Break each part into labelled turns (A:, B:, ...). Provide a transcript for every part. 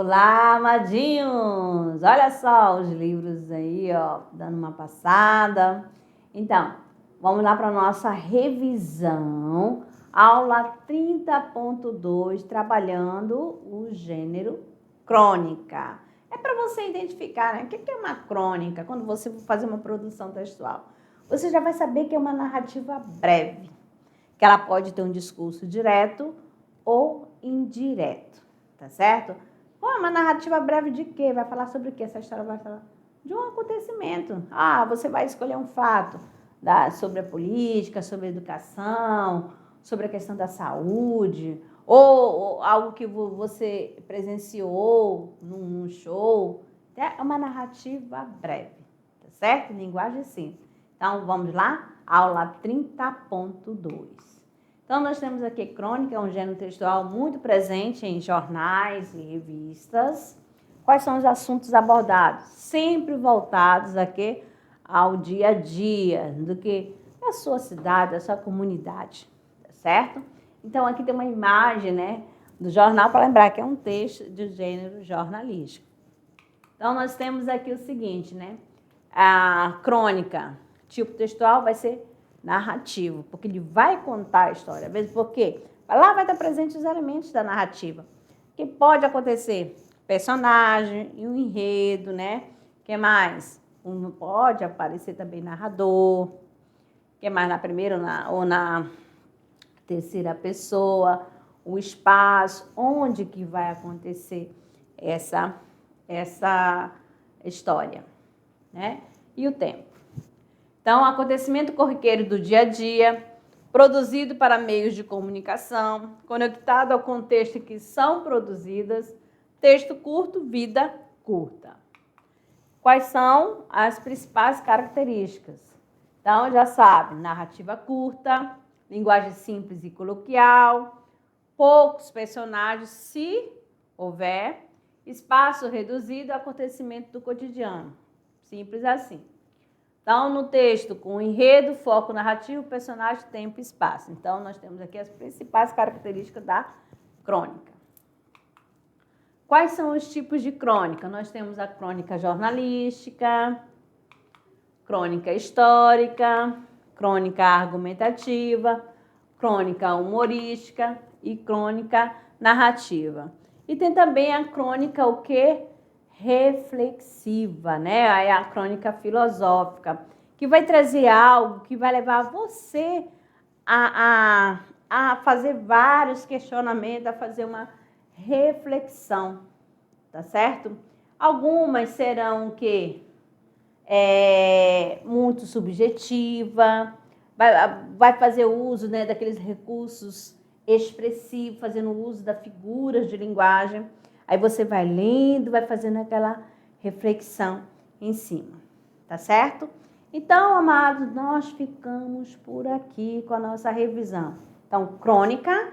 A: Olá, amadinhos! Olha só os livros aí, ó, dando uma passada. Então, vamos lá para a nossa revisão. Aula 30.2, trabalhando o gênero crônica. É para você identificar, né? O que é uma crônica? Quando você for fazer uma produção textual. Você já vai saber que é uma narrativa breve, que ela pode ter um discurso direto ou indireto, tá certo? Uma narrativa breve de quê? Vai falar sobre o quê? Essa história vai falar de um acontecimento. Você vai escolher um fato sobre a política, sobre a educação, sobre a questão da saúde, ou algo que você presenciou num show. É uma narrativa breve, tá certo? Linguagem simples. Então, vamos lá? Aula 30.2. Então, nós temos aqui crônica, é um gênero textual muito presente em jornais e revistas. Quais são os assuntos abordados? Sempre voltados aqui ao dia a dia, do que da sua cidade, da sua comunidade, tá certo? Então, aqui tem uma imagem, né, do jornal, para lembrar que é um texto de gênero jornalístico. Então, nós temos aqui o seguinte, né, a crônica, tipo textual, vai ser narrativo, porque ele vai contar a história. Mesmo porque lá vai estar presente os elementos da narrativa. Que pode acontecer? Personagem e um enredo, né? O que mais? Pode aparecer também narrador. O que mais? Na primeira ou na terceira pessoa. O espaço, onde que vai acontecer essa história, né? E o tempo. Então, acontecimento corriqueiro do dia a dia, produzido para meios de comunicação, conectado ao contexto em que são produzidas, texto curto, vida curta. Quais são as principais características? Então, já sabe, narrativa curta, linguagem simples e coloquial, poucos personagens, se houver, espaço reduzido, acontecimento do cotidiano. Simples assim. Então, no texto, com enredo, foco narrativo, personagem, tempo e espaço. Então, nós temos aqui as principais características da crônica. Quais são os tipos de crônica? Nós temos a crônica jornalística, crônica histórica, crônica argumentativa, crônica humorística e crônica narrativa. E tem também a crônica o quê? Reflexiva, né? Aí a crônica filosófica, que vai trazer algo que vai levar você a fazer vários questionamentos, a fazer uma reflexão, tá certo? Algumas serão o quê? Muito subjetiva, vai fazer uso, né, daqueles recursos expressivos, fazendo uso das figuras de linguagem. Aí você vai lendo, vai fazendo aquela reflexão em cima, tá certo? Então, amados, nós ficamos por aqui com a nossa revisão. Então, crônica,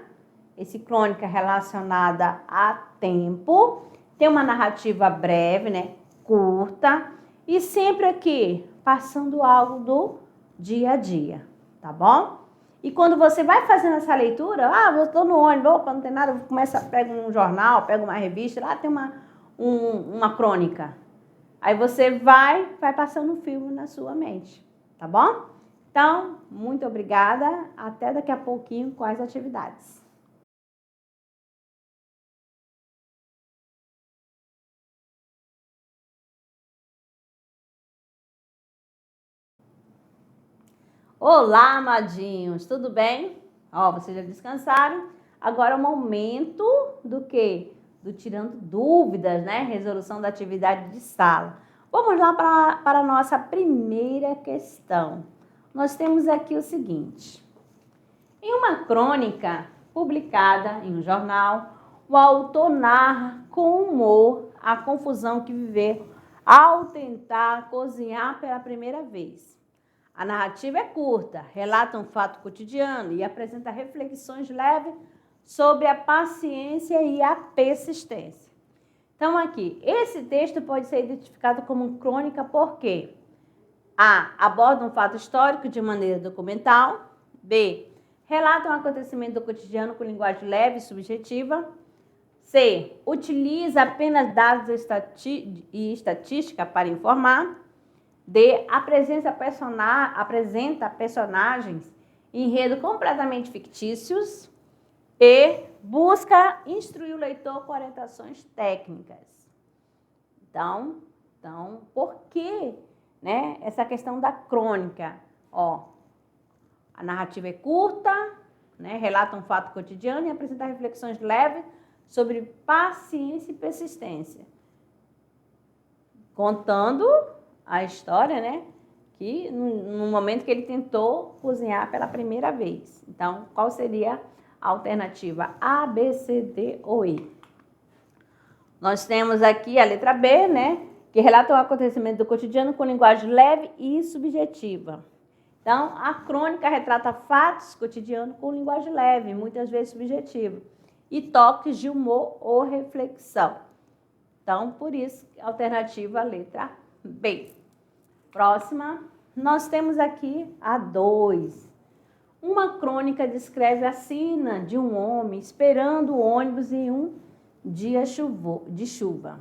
A: crônica relacionada a tempo, tem uma narrativa breve, né, curta, e sempre aqui, passando algo do dia a dia, tá bom? E quando você vai fazendo essa leitura, eu estou no ônibus, opa, não tem nada, pego um jornal, pego uma revista, lá tem uma crônica. Aí você vai passando um filme na sua mente, tá bom? Então, muito obrigada, até daqui a pouquinho com as atividades. Olá, amadinhos, tudo bem? Vocês já descansaram? Agora é o momento do quê? Do tirando dúvidas, né? Resolução da atividade de sala. Vamos lá para a nossa primeira questão. Nós temos aqui o seguinte. Em uma crônica publicada em um jornal, o autor narra com humor a confusão que viveu ao tentar cozinhar pela primeira vez. A narrativa é curta, relata um fato cotidiano e apresenta reflexões leves sobre a paciência e a persistência. Então, aqui, esse texto pode ser identificado como crônica porque A. Aborda um fato histórico de maneira documental. B. Relata um acontecimento do cotidiano com linguagem leve e subjetiva. C. Utiliza apenas dados e estatística para informar. D. Apresenta personagens em enredo completamente fictícios. E. Busca instruir o leitor com orientações técnicas. Então por que, né, essa questão da crônica? A narrativa é curta, né, relata um fato cotidiano e apresenta reflexões leves sobre paciência e persistência. Contando a história, né, que no momento que ele tentou cozinhar pela primeira vez. Então, qual seria a alternativa? A, B, C, D ou E? Nós temos aqui a letra B, né, que relata o acontecimento do cotidiano com linguagem leve e subjetiva. Então, a crônica retrata fatos cotidianos com linguagem leve, muitas vezes subjetiva, e toques de humor ou reflexão. Então, por isso, alternativa letra B. Próxima, nós temos aqui a 2. Uma crônica descreve a cena de um homem esperando o ônibus em um dia de chuva.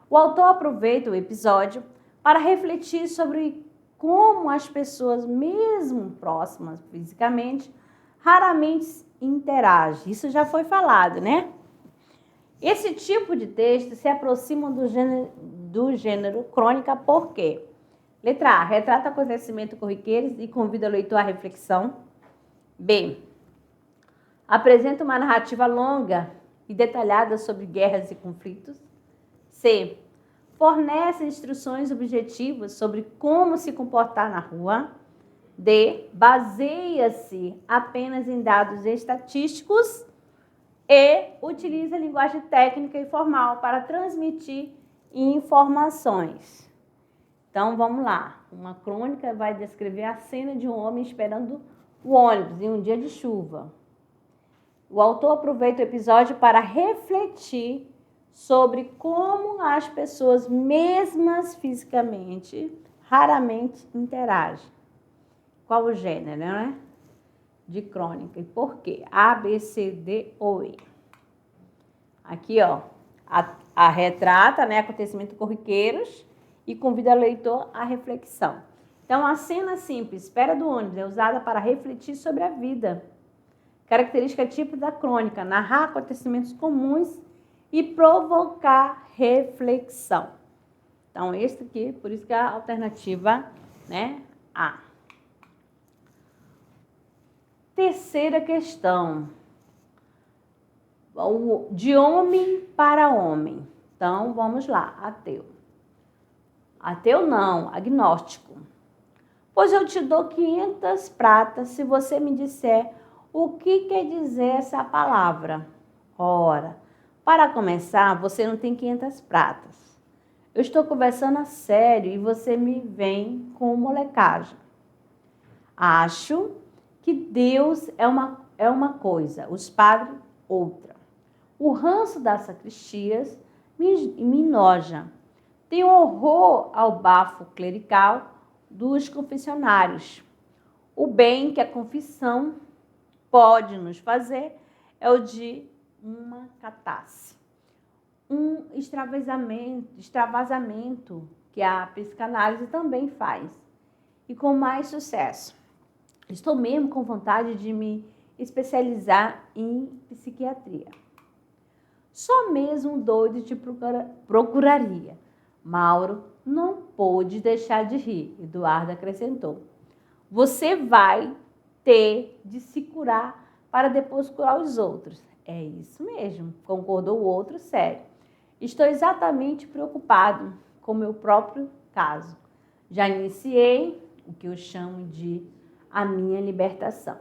A: O autor aproveita o episódio para refletir sobre como as pessoas, mesmo próximas fisicamente, raramente interagem. Isso já foi falado, né? Esse tipo de texto se aproxima do gênero crônica por quê? Letra A. Retrata acontecimentos corriqueiros e convida o leitor à reflexão. B. Apresenta uma narrativa longa e detalhada sobre guerras e conflitos. C. Fornece instruções objetivas sobre como se comportar na rua. D. Baseia-se apenas em dados estatísticos. E utiliza linguagem técnica e formal para transmitir informações. Então, vamos lá. Uma crônica vai descrever a cena de um homem esperando o ônibus em um dia de chuva. O autor aproveita o episódio para refletir sobre como as pessoas, mesmas fisicamente, raramente interagem. Qual o gênero, né? De crônica. E por quê? A, B, C, D ou E. Aqui, a retrata, né, acontecimentos corriqueiros e convida o leitor à reflexão. Então, a cena simples, espera do ônibus, é usada para refletir sobre a vida. Característica típica da crônica, narrar acontecimentos comuns e provocar reflexão. Então, esse aqui, por isso que é a alternativa, né, A. Terceira questão. De homem para homem. Então, vamos lá. Ateu. Ateu não, agnóstico. Pois eu te dou 500 pratas se você me disser o que quer dizer essa palavra. Ora, para começar, você não tem 500 pratas. Eu estou conversando a sério e você me vem com molecagem. Acho que Deus é uma coisa, os padres outra. O ranço das sacristias me enoja. Tenho horror ao bafo clerical dos confessionários. O bem que a confissão pode nos fazer é o de uma catarse. Um extravasamento que a psicanálise também faz. E com mais sucesso. Estou mesmo com vontade de me especializar em psiquiatria. Só mesmo um doido te procuraria. Mauro não pôde deixar de rir. Eduardo acrescentou. Você vai ter de se curar para depois curar os outros. É isso mesmo, concordou o outro sério. Estou exatamente preocupado com o meu próprio caso. Já iniciei o que eu chamo de a minha libertação.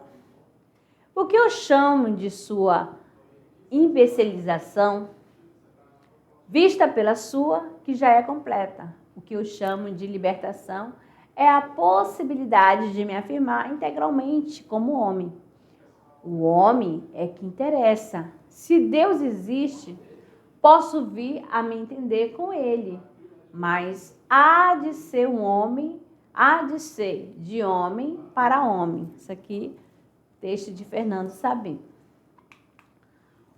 A: O que eu chamo de sua imbecilização, vista pela sua, que já é completa. O que eu chamo de libertação é a possibilidade de me afirmar integralmente como homem. O homem é que interessa. Se Deus existe, posso vir a me entender com ele, mas há de ser um homem, há de ser de homem para homem. Isso aqui, texto de Fernando Sabino.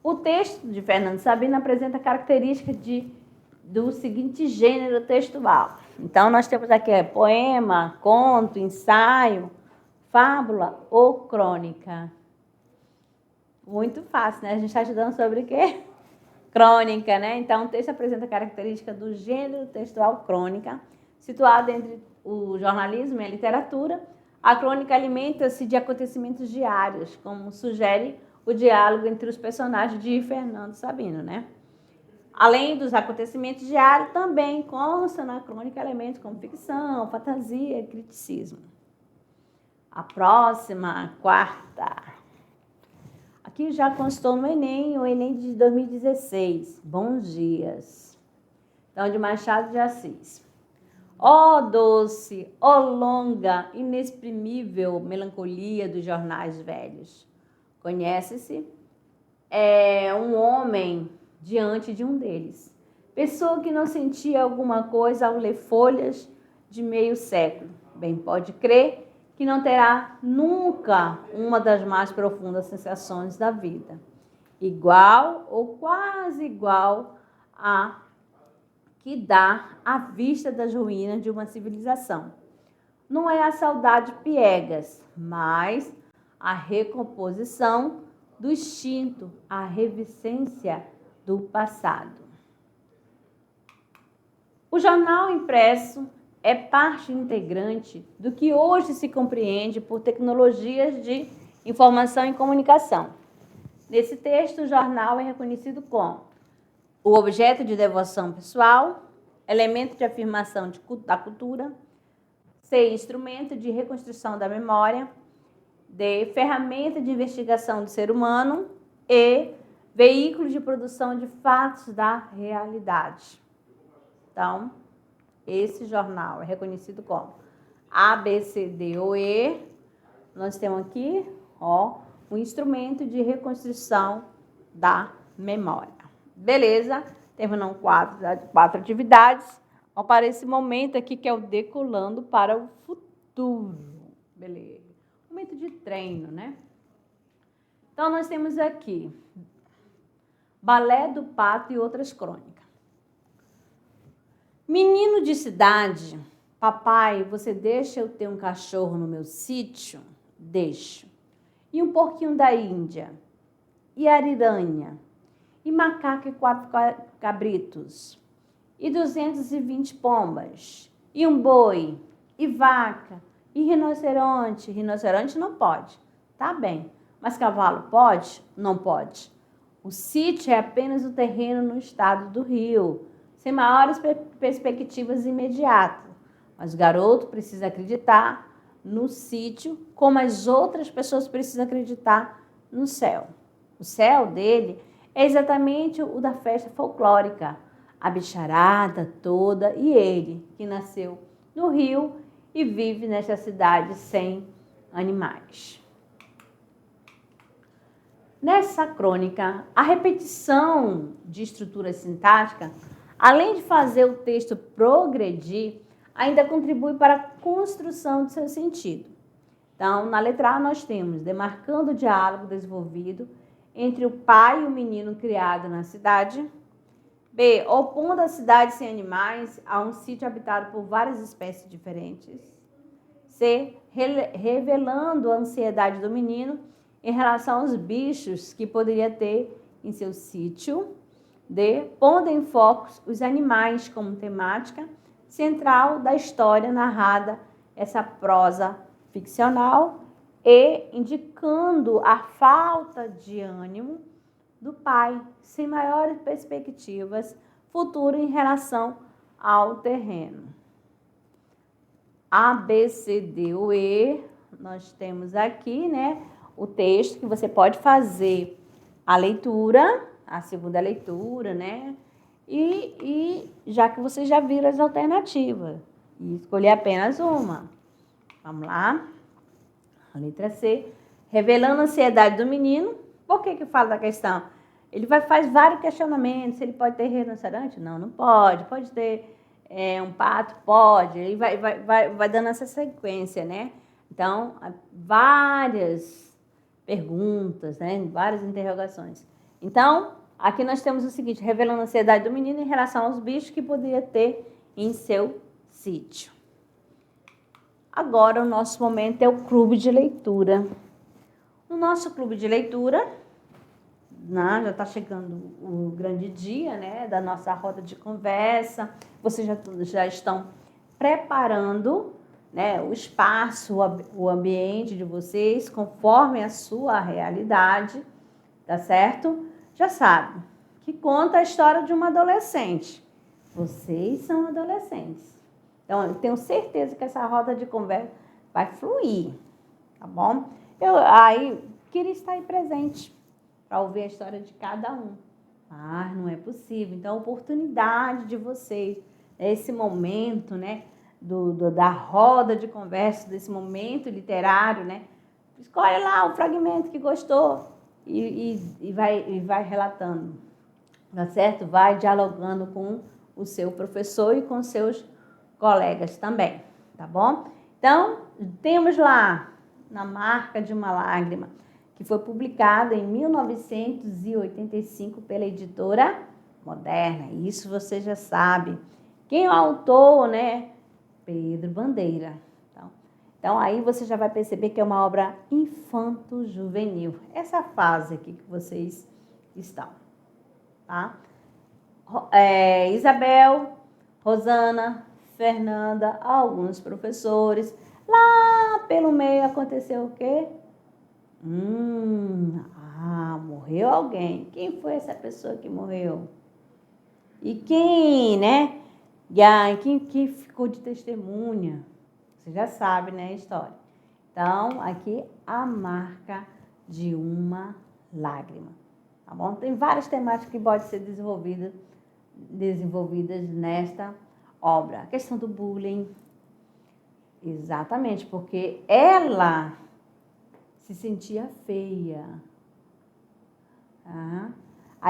A: O texto de Fernando Sabino apresenta características do seguinte gênero textual. Então, nós temos aqui poema, conto, ensaio, fábula ou crônica. Muito fácil, né? A gente está estudando sobre o quê? Crônica, né? Então, o texto apresenta características do gênero textual crônica, situado entre o jornalismo e a literatura. A crônica alimenta-se de acontecimentos diários, como sugere o diálogo entre os personagens de Fernando Sabino, né? Além dos acontecimentos diários, também consta na crônica elementos como ficção, fantasia e criticismo. A próxima, a quarta. Aqui já constou no Enem, o Enem de 2016. Bons dias. Então, de Machado de Assis. Ó doce, ó longa, inexprimível melancolia dos jornais velhos. Conhece-se um homem diante de um deles. Pessoa que não sentia alguma coisa ao ler folhas de meio século. Bem pode crer que não terá nunca uma das mais profundas sensações da vida, igual ou quase igual a que dá à vista das ruínas de uma civilização. Não é a saudade piegas, mas a recomposição do instinto, a revivência do passado. O jornal impresso é parte integrante do que hoje se compreende por tecnologias de informação e comunicação. Nesse texto, o jornal é reconhecido como o objeto de devoção pessoal, elemento de afirmação da cultura, C, instrumento de reconstrução da memória, D, ferramenta de investigação do ser humano, E, veículo de produção de fatos da realidade. Então, esse jornal é reconhecido como A, B, C, D ou E. Nós temos aqui, o instrumento de reconstrução da memória. Beleza? Terminamos quatro atividades. Vamos para esse momento aqui que é o decolando para o futuro. Beleza? Momento de treino, né? Então, nós temos aqui Balé do Pato e outras crônicas. Menino de cidade, papai, você deixa eu ter um cachorro no meu sítio? Deixo. E um porquinho da Índia? E ariranha? E macaco e 4 cabritos? E 220 pombas? E um boi? E vaca? E rinoceronte? Rinoceronte não pode. Tá bem. Mas cavalo pode? Não pode. O sítio é apenas o terreno no estado do Rio, sem maiores perspectivas imediatas. Mas o garoto precisa acreditar no sítio, como as outras pessoas precisam acreditar no céu. O céu dele é exatamente o da festa folclórica, a bicharada toda e ele, que nasceu no Rio e vive nesta cidade sem animais. Nessa crônica, a repetição de estrutura sintática, além de fazer o texto progredir, ainda contribui para a construção de seu sentido. Então, na letra A, nós temos demarcando o diálogo desenvolvido entre o pai e o menino criado na cidade. B, opondo a cidade sem animais a um sítio habitado por várias espécies diferentes. C, revelando a ansiedade do menino em relação aos bichos que poderia ter em seu sítio. D, pondo em foco os animais como temática central da história narrada, essa prosa ficcional, e indicando a falta de ânimo do pai, sem maiores perspectivas futuras em relação ao terreno. A, B, C, D ou E, nós temos aqui, né, o texto que você pode fazer a leitura, a segunda leitura, né, e já que vocês já viram as alternativas, e escolher apenas uma. Vamos lá. A letra C, revelando a ansiedade do menino. Por que fala da questão? Ele faz vários questionamentos. Ele pode ter rinoceronte? Não, não pode. Pode ter um pato? Pode. Ele vai dando essa sequência, né? Então, várias perguntas, né? Várias interrogações. Então, aqui nós temos o seguinte, revelando a ansiedade do menino em relação aos bichos que poderia ter em seu sítio. Agora, o nosso momento é o clube de leitura. No nosso clube de leitura, já está chegando o grande dia, né, da nossa roda de conversa. Vocês já estão preparando, né, o espaço, o ambiente de vocês, conforme a sua realidade, tá certo? Já sabe que conta a história de uma adolescente. Vocês são adolescentes. Então, eu tenho certeza que essa roda de conversa vai fluir, tá bom? Eu aí queria estar aí presente para ouvir a história de cada um. Mas não é possível. Então, a oportunidade de vocês, esse momento, né, da roda de conversa, desse momento literário, né? Escolhe lá o fragmento que gostou e vai relatando, tá certo? Vai dialogando com o seu professor e com seus colegas também, tá bom? Então, temos lá, Na Marca de uma Lágrima, que foi publicada em 1985 pela editora Moderna. Isso você já sabe. Quem é o autor, né? Pedro Bandeira. Então, aí você já vai perceber que é uma obra infanto-juvenil. Essa fase aqui que vocês estão, tá? Isabel, Rosana, Fernanda, alguns professores. Lá pelo meio aconteceu o quê? Morreu alguém. Quem foi essa pessoa que morreu? E quem, né? Quem ficou de testemunha? Você já sabe, né, a história. Então, aqui a marca de uma lágrima. Tá bom? Tem várias temáticas que podem ser desenvolvidas nesta obra. A questão do bullying. Exatamente, porque ela se sentia feia.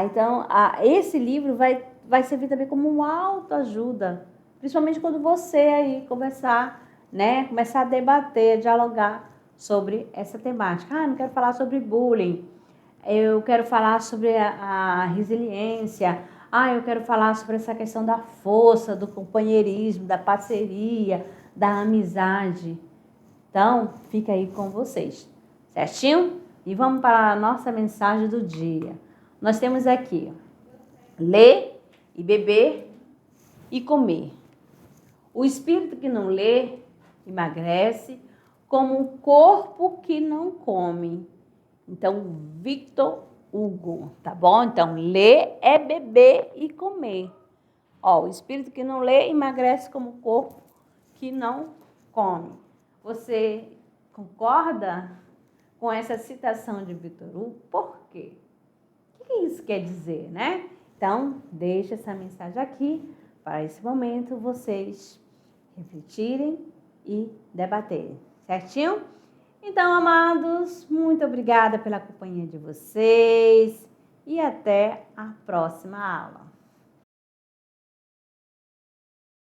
A: Então, esse livro vai servir também como uma autoajuda, principalmente quando você aí começar a debater, dialogar sobre essa temática. Não quero falar sobre bullying, eu quero falar sobre a resiliência, eu quero falar sobre essa questão da força, do companheirismo, da parceria, da amizade. Então, fica aí com vocês, certinho? E vamos para a nossa mensagem do dia. Nós temos aqui, ler e beber e comer. O espírito que não lê emagrece, como um corpo que não come. Então, Victor Hugo, tá bom? Então, ler é beber e comer. O espírito que não lê emagrece como um corpo que não come. Você concorda com essa citação de Victor Hugo? Por quê? O que isso quer dizer, né? Então, deixa essa mensagem aqui para esse momento vocês refletirem e debaterem, certinho? Então, amados, muito obrigada pela companhia de vocês e até a próxima aula.